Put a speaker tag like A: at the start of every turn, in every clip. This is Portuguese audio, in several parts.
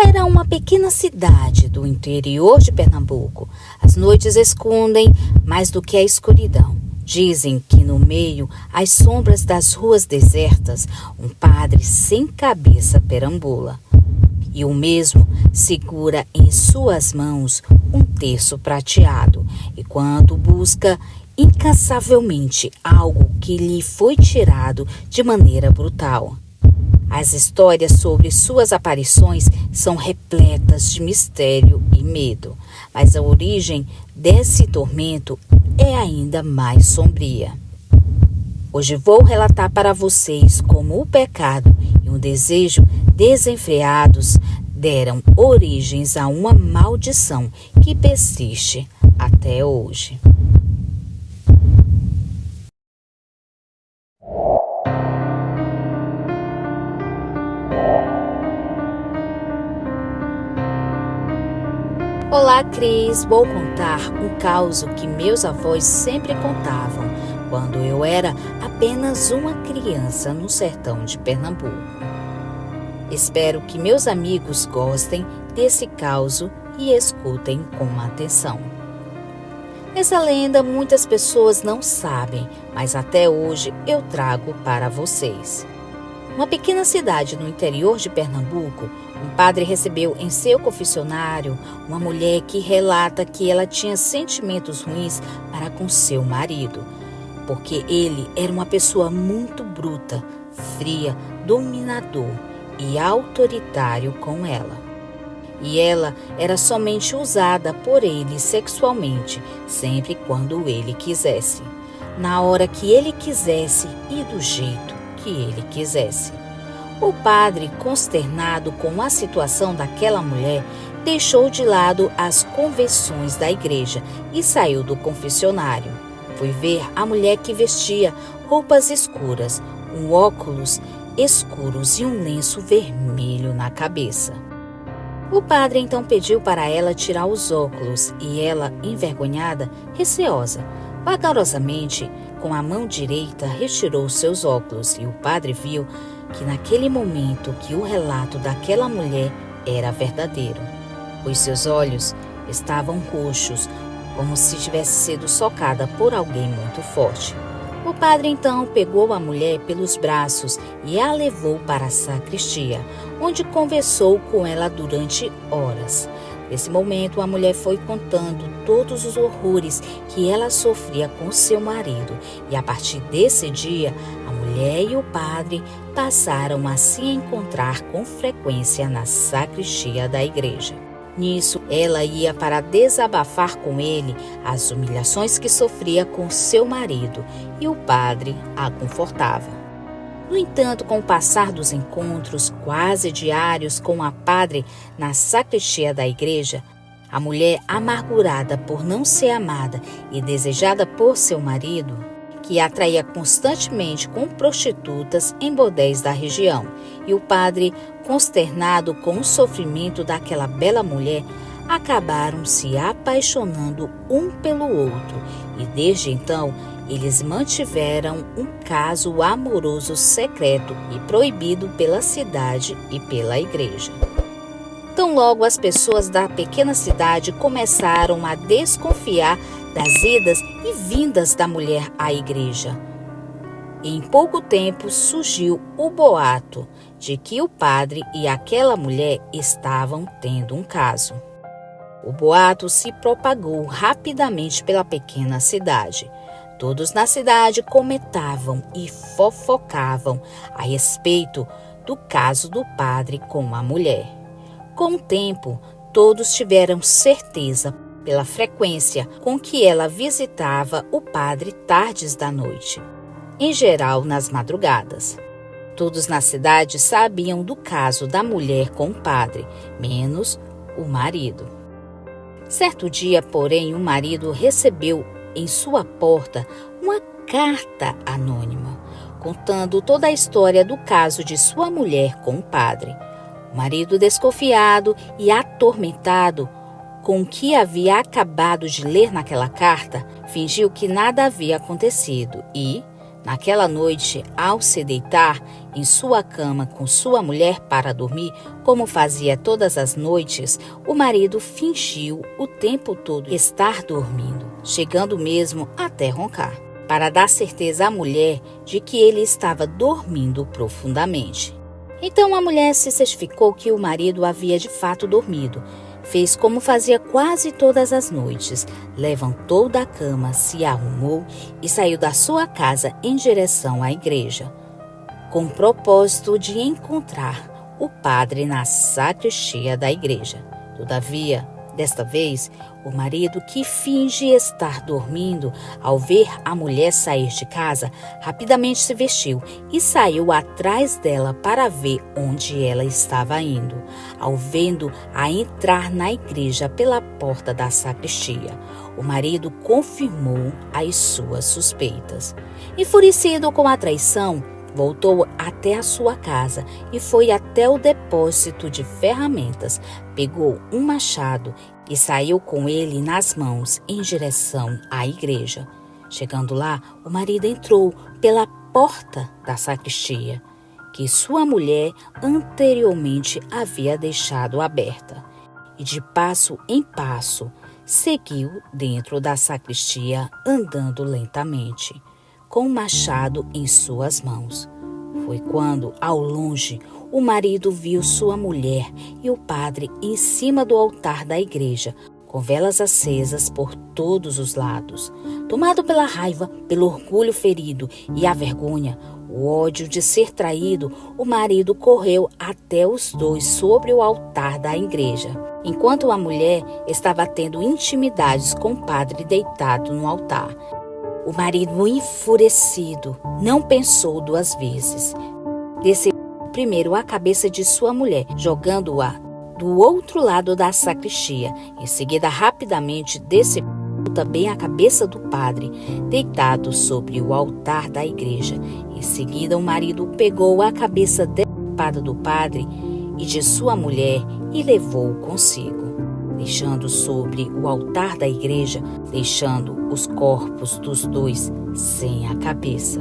A: Era uma pequena cidade do interior de Pernambuco. As noites escondem mais do que a escuridão. Dizem que no meio, às sombras das ruas desertas, um padre sem cabeça perambula. E o mesmo segura em suas mãos um terço prateado, enquanto busca incansavelmente algo que lhe foi tirado de maneira brutal. As histórias sobre suas aparições são repletas de mistério e medo, mas a origem desse tormento é ainda mais sombria. Hoje vou relatar para vocês como o pecado e um desejo desenfreados deram origens a uma maldição que persiste até hoje. Olá, Cris. Vou contar um caso que meus avós sempre contavam quando eu era apenas uma criança no sertão de Pernambuco. Espero que meus amigos gostem desse caso e escutem com atenção. Essa lenda muitas pessoas não sabem, mas até hoje eu trago para vocês. Uma pequena cidade no interior de Pernambuco, um padre recebeu em seu confessionário uma mulher que relata que ela tinha sentimentos ruins para com seu marido, porque ele era uma pessoa muito bruta, fria, dominador e autoritário com ela. E ela era somente usada por ele sexualmente, sempre quando ele quisesse, na hora que ele quisesse e do jeito que ele quisesse. O padre, consternado com a situação daquela mulher, deixou de lado as convenções da igreja e saiu do confessionário. Foi ver a mulher que vestia roupas escuras, um óculos escuros e um lenço vermelho na cabeça. O padre então pediu para ela tirar os óculos e ela, envergonhada, receosa, vagarosamente, com a mão direita, retirou seus óculos e o padre viu que naquele momento que o relato daquela mulher era verdadeiro. Os seus olhos estavam roxos, como se tivesse sido socada por alguém muito forte. O padre então pegou a mulher pelos braços e a levou para a sacristia, onde conversou com ela durante horas. Nesse momento, a mulher foi contando todos os horrores que ela sofria com seu marido. E a partir desse dia, a mulher e o padre passaram a se encontrar com frequência na sacristia da igreja. Nisso, ela ia para desabafar com ele as humilhações que sofria com seu marido e o padre a confortava. No entanto, com o passar dos encontros quase diários com a padre na sacristia da igreja, a mulher, amargurada por não ser amada e desejada por seu marido, que a atraía constantemente com prostitutas em bordéis da região, e o padre, consternado com o sofrimento daquela bela mulher, acabaram se apaixonando um pelo outro e desde então eles mantiveram um caso amoroso secreto e proibido pela cidade e pela igreja. Tão logo as pessoas da pequena cidade começaram a desconfiar das idas e vindas da mulher à igreja. Em pouco tempo surgiu o boato de que o padre e aquela mulher estavam tendo um caso. O boato se propagou rapidamente pela pequena cidade. Todos na cidade comentavam e fofocavam a respeito do caso do padre com a mulher. Com o tempo, todos tiveram certeza pela frequência com que ela visitava o padre tardes da noite, em geral nas madrugadas. Todos na cidade sabiam do caso da mulher com o padre, menos o marido. Certo dia, porém, o marido recebeu em sua porta uma carta anônima, contando toda a história do caso de sua mulher com o padre. O marido, desconfiado e atormentado com o que havia acabado de ler naquela carta, fingiu que nada havia acontecido e, Naquela noite, ao se deitar em sua cama com sua mulher para dormir, como fazia todas as noites, o marido fingiu o tempo todo estar dormindo, chegando mesmo até roncar, para dar certeza à mulher de que ele estava dormindo profundamente. Então a mulher se certificou que o marido havia de fato dormido. Fez como fazia quase todas as noites, levantou da cama, se arrumou e saiu da sua casa em direção à igreja, com o propósito de encontrar o padre na sacristia da igreja. Todavia, desta vez, o marido, que finge estar dormindo, ao ver a mulher sair de casa, rapidamente se vestiu e saiu atrás dela para ver onde ela estava indo. Ao vendo-a entrar na igreja pela porta da sacristia, o marido confirmou as suas suspeitas. Enfurecido com a traição, voltou até a sua casa e foi até o depósito de ferramentas, pegou um machado e saiu com ele nas mãos em direção à igreja. Chegando lá, o marido entrou pela porta da sacristia, que sua mulher anteriormente havia deixado aberta, e de passo em passo seguiu dentro da sacristia, andando lentamente, com o machado em suas mãos. Foi quando, ao longe, o marido viu sua mulher e o padre em cima do altar da igreja, com velas acesas por todos os lados. Tomado pela raiva, pelo orgulho ferido e a vergonha, o ódio de ser traído, o marido correu até os dois sobre o altar da igreja, enquanto a mulher estava tendo intimidades com o padre deitado no altar. O marido, enfurecido, não pensou duas vezes. Desceu primeiro a cabeça de sua mulher, jogando-a do outro lado da sacristia. Em seguida, rapidamente decepou também a cabeça do padre, deitado sobre o altar da igreja. Em seguida, o marido pegou a cabeça decepada do padre e de sua mulher e levou consigo, deixando sobre o altar da igreja, deixando os corpos dos dois sem a cabeça.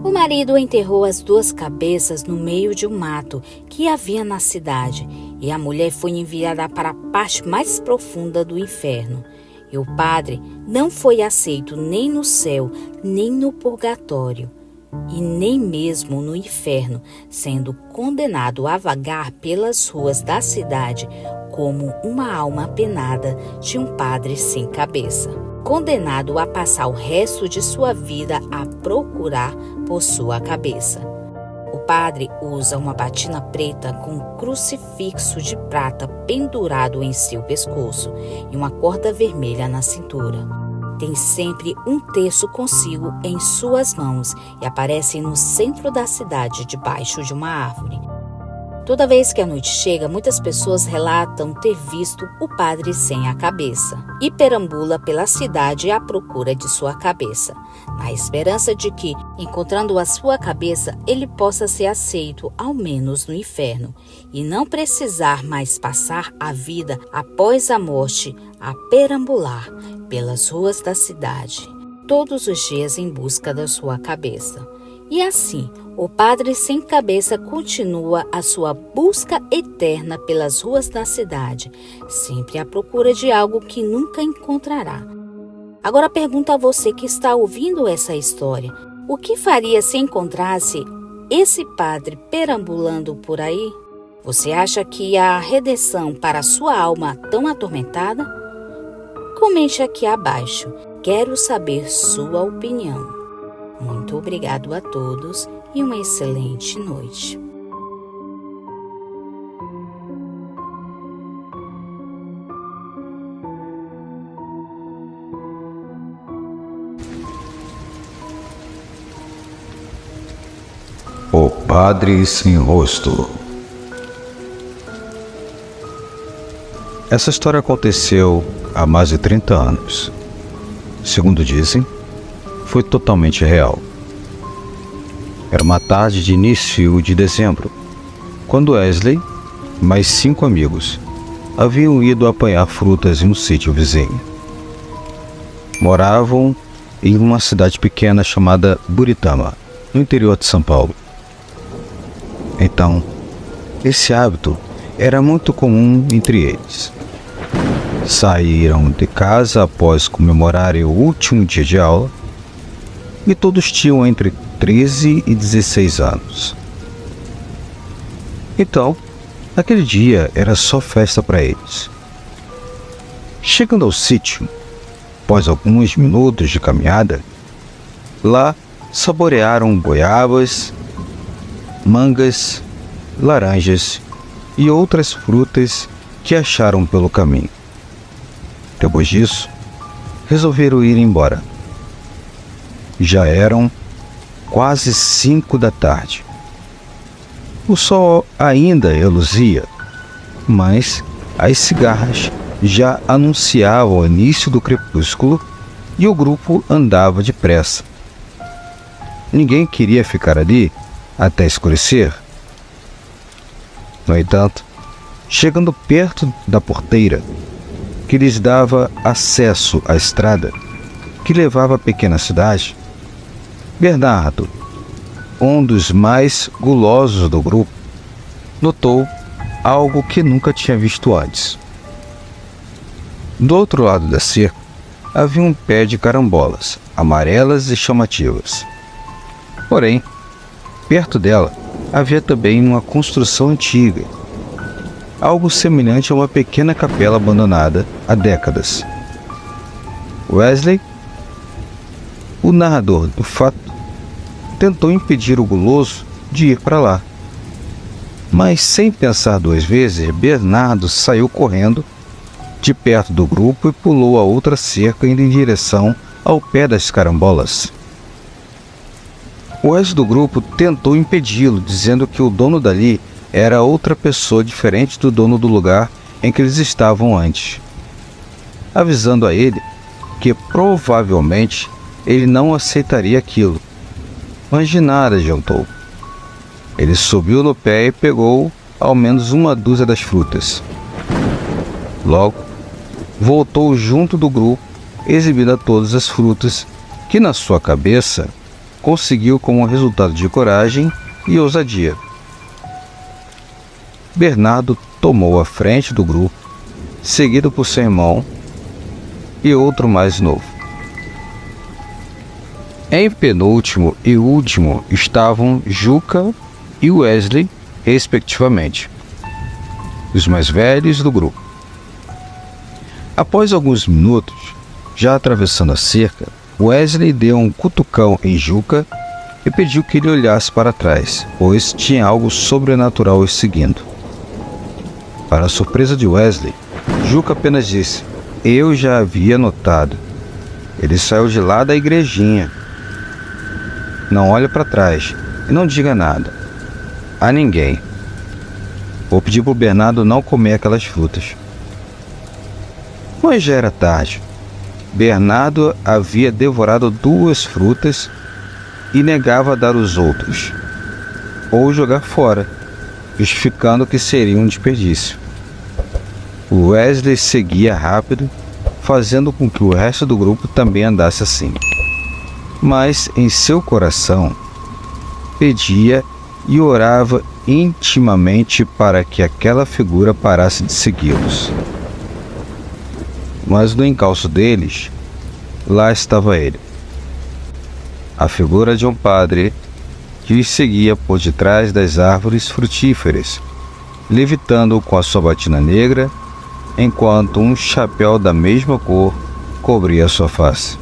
A: O marido enterrou as duas cabeças no meio de um mato que havia na cidade, e a mulher foi enviada para a parte mais profunda do inferno. E o padre não foi aceito nem no céu, nem no purgatório, e nem mesmo no inferno, sendo condenado a vagar pelas ruas da cidade como uma alma penada de um padre sem cabeça, condenado a passar o resto de sua vida a procurar por sua cabeça. O padre usa uma batina preta com um crucifixo de prata pendurado em seu pescoço e uma corda vermelha na cintura. Tem sempre um terço consigo em suas mãos e aparece no centro da cidade, debaixo de uma árvore. Toda vez que a noite chega, muitas pessoas relatam ter visto o padre sem a cabeça e perambula pela cidade à procura de sua cabeça, na esperança de que, encontrando a sua cabeça, ele possa ser aceito ao menos no inferno e não precisar mais passar a vida após a morte a perambular pelas ruas da cidade, todos os dias em busca da sua cabeça. E assim, o padre sem cabeça continua a sua busca eterna pelas ruas da cidade, sempre à procura de algo que nunca encontrará. Agora pergunto a você que está ouvindo essa história: o que faria se encontrasse esse padre perambulando por aí? Você acha que há redenção para a sua alma tão atormentada? Comente aqui abaixo. Quero saber sua opinião. Muito obrigado a todos e uma excelente noite.
B: O Padre Sem Rosto. Essa história aconteceu há mais de 30 anos. Segundo dizem, foi totalmente real. Era uma tarde de início de dezembro, quando Wesley, mais 5 amigos, haviam ido apanhar frutas em um sítio vizinho. Moravam em uma cidade pequena chamada Buritama, no interior de São Paulo. Então, esse hábito era muito comum entre eles. Saíram de casa após comemorarem o último dia de aula e todos tinham entre 13 e 16 anos. Então, aquele dia era só festa para eles. Chegando ao sítio, após alguns minutos de caminhada, lá saborearam goiabas, mangas, laranjas e outras frutas que acharam pelo caminho. Depois disso, resolveram ir embora. Já eram quase 5 da tarde. O sol ainda reluzia, mas as cigarras já anunciavam o início do crepúsculo e o grupo andava depressa. Ninguém queria ficar ali até escurecer. No entanto, chegando perto da porteira, que lhes dava acesso à estrada que levava à pequena cidade, Bernardo, um dos mais gulosos do grupo, notou algo que nunca tinha visto antes. Do outro lado da cerca havia um pé de carambolas, amarelas e chamativas. Porém, perto dela havia também uma construção antiga, algo semelhante a uma pequena capela abandonada há décadas. Wesley, o narrador do fato, tentou impedir o guloso de ir para lá. Mas, sem pensar 2 vezes, Bernardo saiu correndo de perto do grupo e pulou a outra cerca indo em direção ao pé das carambolas. O resto do grupo tentou impedi-lo, dizendo que o dono dali era outra pessoa diferente do dono do lugar em que eles estavam antes, avisando a ele que provavelmente ele não aceitaria aquilo. Mas de nada adiantou. Ele subiu no pé e pegou ao menos uma dúzia das frutas. Logo, voltou junto do grupo, exibindo a todas as frutas que, na sua cabeça, conseguiu como resultado de coragem e ousadia. Bernardo tomou a frente do grupo, seguido por seu irmão e outro mais novo. Em penúltimo e último estavam Juca e Wesley, respectivamente, os mais velhos do grupo. Após alguns minutos, já atravessando a cerca, Wesley deu um cutucão em Juca e pediu que ele olhasse para trás, pois tinha algo sobrenatural o seguindo. Para a surpresa de Wesley, Juca apenas disse: "Eu já havia notado. Ele saiu de lá da igrejinha. Não olhe para trás e não diga nada a ninguém. Vou pedir para o Bernardo não comer aquelas frutas." Mas já era tarde. Bernardo havia devorado 2 frutas e negava dar os outros, ou jogar fora, justificando que seria um desperdício. Wesley seguia rápido, fazendo com que o resto do grupo também andasse assim. Mas em seu coração, pedia e orava intimamente para que aquela figura parasse de segui-los. Mas no encalço deles, lá estava ele, a figura de um padre que os seguia por detrás das árvores frutíferas, levitando com a sua batina negra, enquanto um chapéu da mesma cor cobria sua face.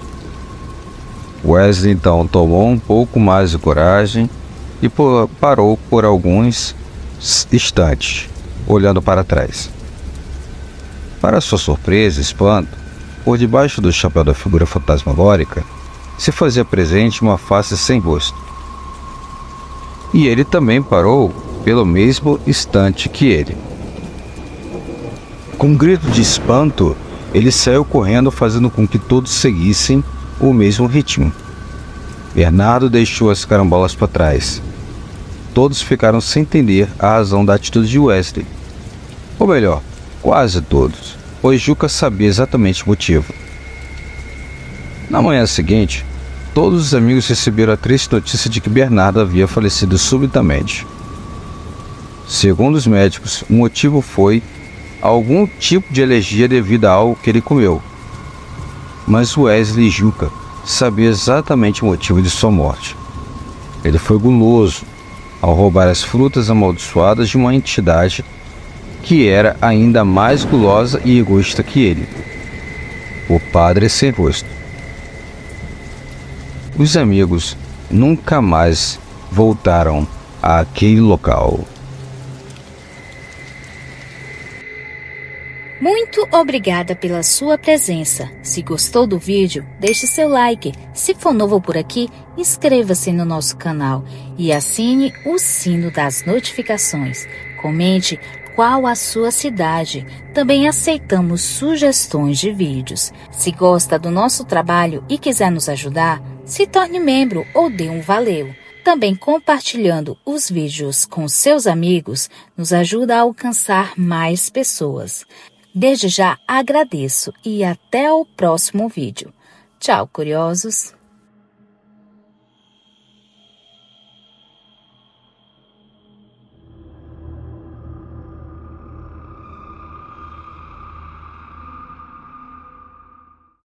B: Wesley então tomou um pouco mais de coragem e parou por alguns instantes, olhando para trás. Para sua surpresa e espanto, por debaixo do chapéu da figura fantasmagórica, se fazia presente uma face sem rosto. E ele também parou pelo mesmo instante que ele. Com um grito de espanto, ele saiu correndo, fazendo com que todos seguissem o mesmo ritmo. Bernardo deixou as carambolas para trás. Todos ficaram sem entender a razão da atitude de Wesley. Ou melhor, quase todos, pois Juca sabia exatamente o motivo. Na manhã seguinte, todos os amigos receberam a triste notícia de que Bernardo havia falecido subitamente. Segundo os médicos, o motivo foi algum tipo de alergia devido a algo que ele comeu. Mas Wesley Juca sabia exatamente o motivo de sua morte. Ele foi guloso ao roubar as frutas amaldiçoadas de uma entidade que era ainda mais gulosa e egoísta que ele, o Padre Sem Rosto. Os amigos nunca mais voltaram àquele local.
A: Muito obrigada pela sua presença. Se gostou do vídeo, deixe seu like. Se for novo por aqui, inscreva-se no nosso canal e assine o sino das notificações. Comente qual a sua cidade. Também aceitamos sugestões de vídeos. Se gosta do nosso trabalho e quiser nos ajudar, se torne membro ou dê um valeu. Também compartilhando os vídeos com seus amigos nos ajuda a alcançar mais pessoas. Desde já agradeço e até o próximo vídeo. Tchau, curiosos!